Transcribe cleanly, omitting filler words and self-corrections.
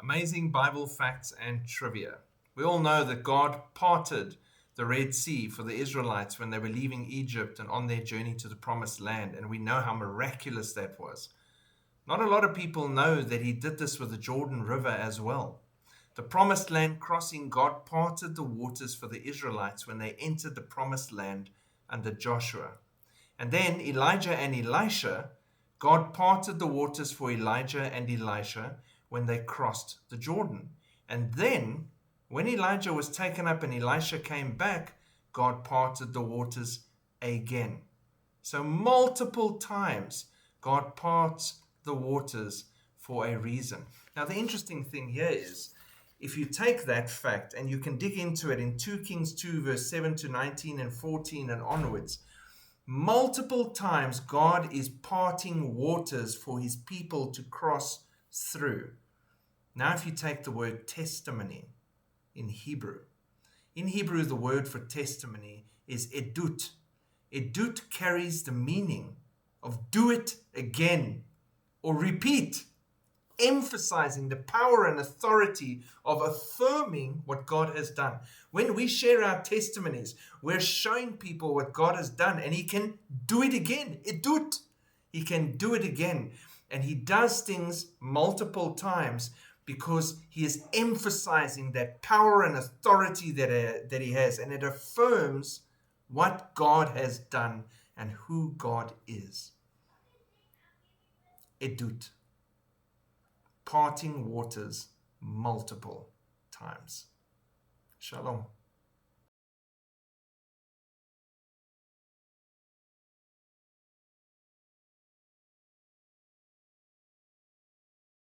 Amazing Bible facts and trivia. We all know that God parted the Red Sea for the Israelites when they were leaving Egypt and on their journey to the Promised Land, and we know how miraculous that was. Not a lot of people know that He did this with the Jordan River as well. The Promised Land crossing, God parted the waters for the Israelites when they entered the Promised Land under Joshua. And then Elijah and Elisha, God parted the waters for Elijah and Elisha when they crossed the Jordan. And then, when Elijah was taken up and Elisha came back, God parted the waters again. So, multiple times, God parts the waters for a reason. Now, the interesting thing here is if you take that fact and you can dig into it in 2 Kings 2, verse 7 to 19 and 14 and onwards, multiple times God is parting waters for His people to cross through. Now, if you take the word testimony in Hebrew the word for testimony is edut. Edut carries the meaning of do it again or repeat, emphasizing the power and authority of affirming what God has done. When we share our testimonies, we're showing people what God has done, and He can do it again. Edut. He can do it again. And He does things multiple times because He is emphasizing that power and authority that He has, and it affirms what God has done and who God is. Edut. Parting waters multiple times. Shalom.